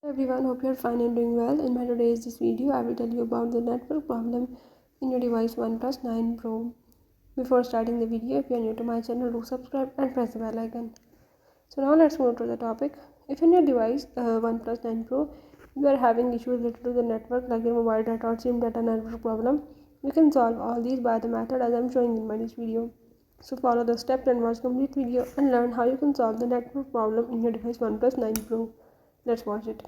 Everyone, hope you're fine and doing well. In my today's this video, I will tell you about the network problem in your device Oneplus 9 Pro. Before starting the video, if you're new to my channel, do subscribe and press the bell icon. So now let's move to the topic. If in your device OnePlus 9 Pro, you are having issues related to the network like your mobile data or SIM data network problem, you can solve all these by the method as I'm showing in my this video. So follow the steps and watch complete video and learn how you can solve the network problem in your device OnePlus 9 Pro. Let's watch it.